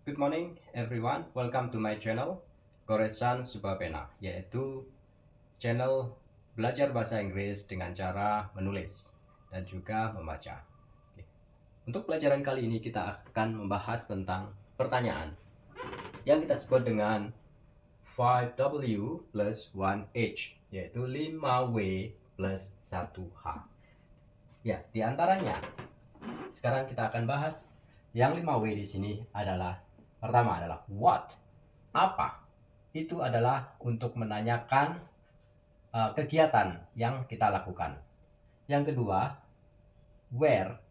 Good morning everyone, welcome to my channel Goresan Subapena, yaitu channel belajar bahasa Inggris dengan cara menulis dan juga membaca. Oke. Untuk pelajaran kali ini kita akan membahas tentang pertanyaan yang kita sebut dengan 5W plus 1H, yaitu 5W plus 1H. Ya, diantaranya sekarang kita akan bahas yang 5W di sini adalah pertama adalah what, apa. Itu adalah untuk menanyakan kegiatan yang kita lakukan. Yang kedua, where,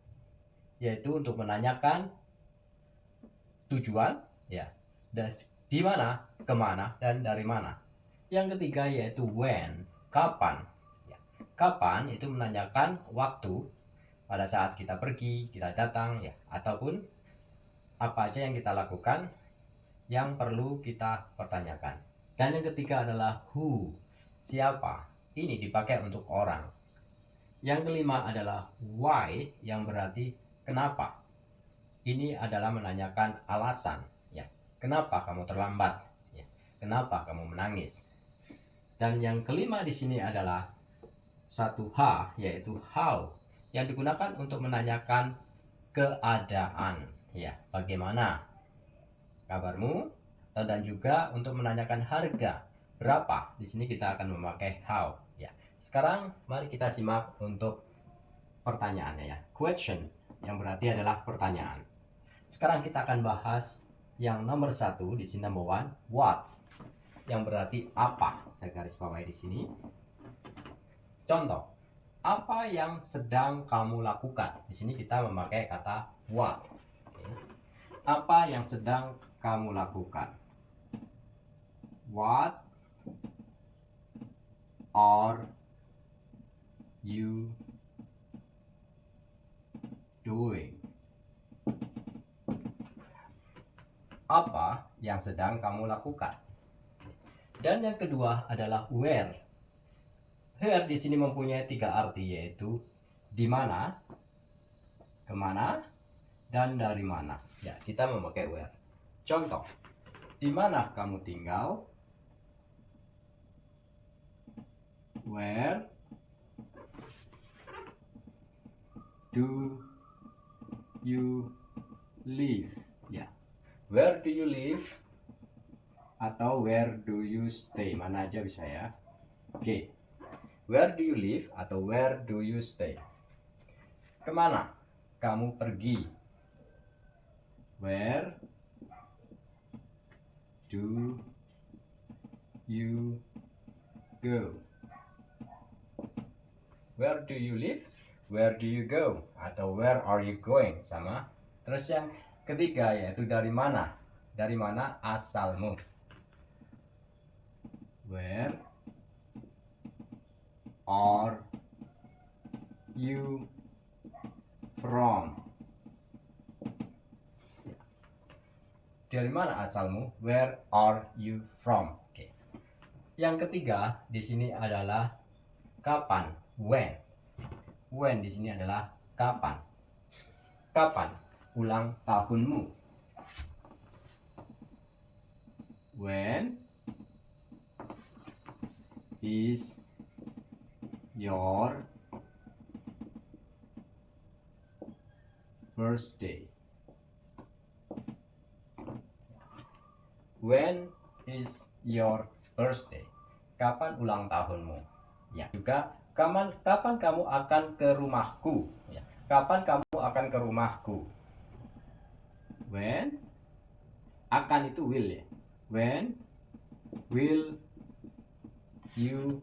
yaitu untuk menanyakan tujuan, ya, dan di mana, kemana, dan dari mana. Yang ketiga yaitu when, kapan. Ya, kapan itu menanyakan waktu pada saat kita pergi, kita datang, ya, ataupun apa aja yang kita lakukan yang perlu kita pertanyakan. Dan yang ketiga adalah who, siapa. Ini dipakai untuk orang. Yang kelima adalah why, yang berarti kenapa. Ini adalah menanyakan alasan, ya. Kenapa kamu terlambat? Ya. Kenapa kamu menangis? Dan yang kelima di sini adalah satu H, yaitu how, yang digunakan untuk menanyakan keadaan, ya, bagaimana kabarmu, dan juga untuk menanyakan harga berapa. Di sini kita akan memakai how, ya. Sekarang mari kita simak untuk pertanyaannya, ya. Question, yang berarti adalah pertanyaan. Sekarang kita akan bahas yang nomor satu di sini, number one, what, yang berarti apa. Saya garis bawahi di sini. Contoh, apa yang sedang kamu lakukan? Di sini kita memakai kata what. Oke. Apa yang sedang kamu lakukan? What are you doing? Apa yang sedang kamu lakukan? Dan yang kedua adalah where. Where di sini mempunyai tiga arti, yaitu di mana, kemana, dan dari mana. Ya, kita memakai where. Contoh, di mana kamu tinggal? Where do you live? Ya, where do you live atau where do you stay, mana aja bisa, ya. Oke. Where do you live atau where do you stay? Kemana kamu pergi? Where do you go? Where do you live? Where do you go? Atau where are you going? Sama. Terus yang ketiga yaitu dari mana? Dari mana asalmu? Where are you from? Dari mana asalmu? Where are you from? Oke. Yang ketiga di sini adalah kapan, when. When di sini adalah kapan. Kapan ulang tahunmu? When is your birthday? When is your birthday? Kapan ulang tahunmu? Ya, juga kapan kamu akan ke rumahku? Ya, kapan kamu akan ke rumahku? When, akan itu will, ya. When will you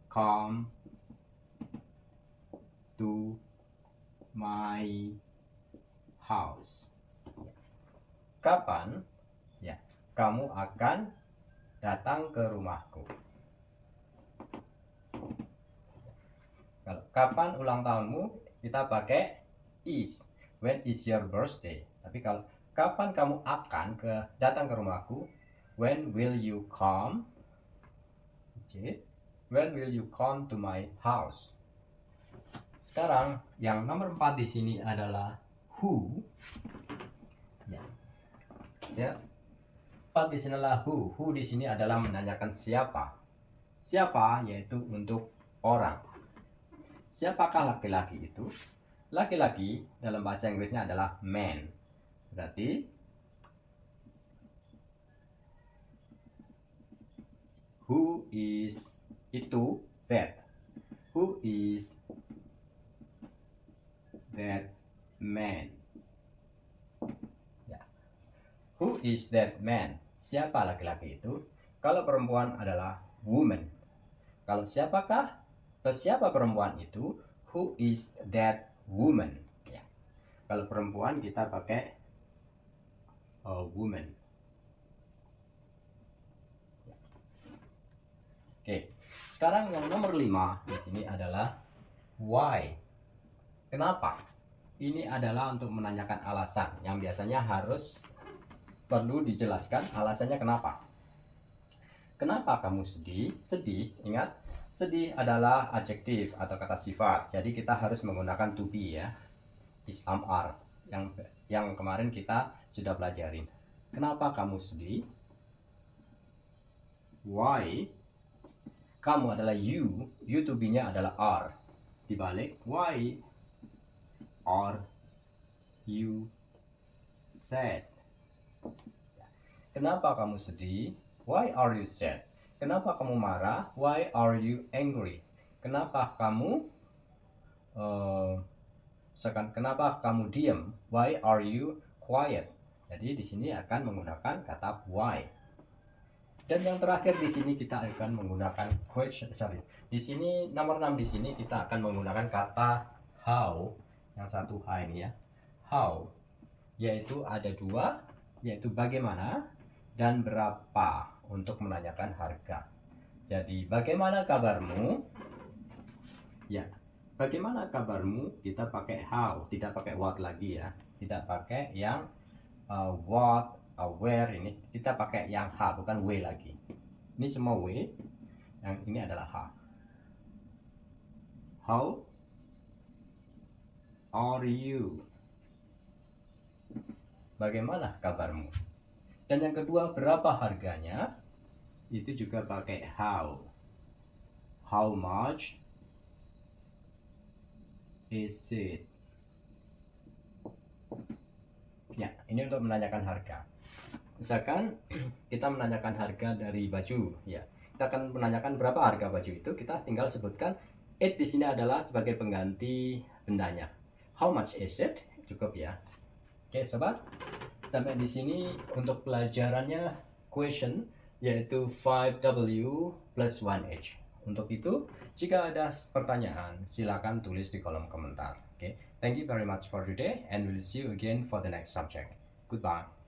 come to my house? Kapan, ya, kamu akan datang ke rumahku? Kalau kapan ulang tahunmu kita pakai is. When is your birthday? Tapi kalau kapan kamu akan datang ke rumahku? When will you come? Okay. When will you come to my house? Sekarang yang nomor 4 di sini adalah who. Ya. belajar. But di sinilah who. Who di sini adalah menanyakan siapa. Siapa yaitu untuk orang. Siapakah laki-laki itu? Laki-laki dalam bahasa Inggrisnya adalah man. Berarti who is itu that. Who is that man? Ya. Who is that man? Siapa laki-laki itu? Kalau perempuan adalah woman. Kalau siapakah atau siapa perempuan itu? Who is that woman? Ya. Kalau perempuan kita pakai woman. Ya. Oke. Sekarang yang nomor 5 di sini adalah why. Kenapa? Ini adalah untuk menanyakan alasan yang biasanya harus perlu dijelaskan alasannya kenapa. Kenapa kamu sedih? Sedih, ingat, sedih adalah adjektif atau kata sifat. Jadi kita harus menggunakan to be ya. Is, am, are yang kemarin kita sudah pelajarin. Kenapa kamu sedih? Why? Kamu adalah you to be-nya adalah are. Dibalik, why are you sad? Kenapa kamu sedih? Why are you sad? Kenapa kamu marah? Why are you angry? Kenapa kamu kenapa kamu diam? Why are you quiet? Jadi di sini akan menggunakan kata why. Dan yang terakhir di sini kita akan menggunakan question. Di sini nomor 6 di sini kita akan menggunakan kata how. Yang satu H ini ya. How. Yaitu ada dua, yaitu bagaimana dan berapa untuk menanyakan harga. Jadi bagaimana kabarmu? Ya. Bagaimana kabarmu? Kita pakai how, tidak pakai what lagi ya. Tidak pakai yang what, where ini. Kita pakai yang H, bukan W lagi. Ini semua W. Yang ini adalah H. How are you? Bagaimana kabarmu? Dan yang kedua, berapa harganya? Itu juga pakai how. How much is it? Ya, ini untuk menanyakan harga. Misalkan kita menanyakan harga dari baju, ya. Kita akan menanyakan berapa harga baju itu, kita tinggal sebutkan it di sini adalah sebagai pengganti bendanya. How much is it? Cukup ya. Oke, sobat. Sampai di sini untuk pelajarannya question yaitu 5W plus 1H. Untuk itu, jika ada pertanyaan, silakan tulis di kolom komentar. Oke, thank you very much for today and we'll see you again for the next subject. Goodbye.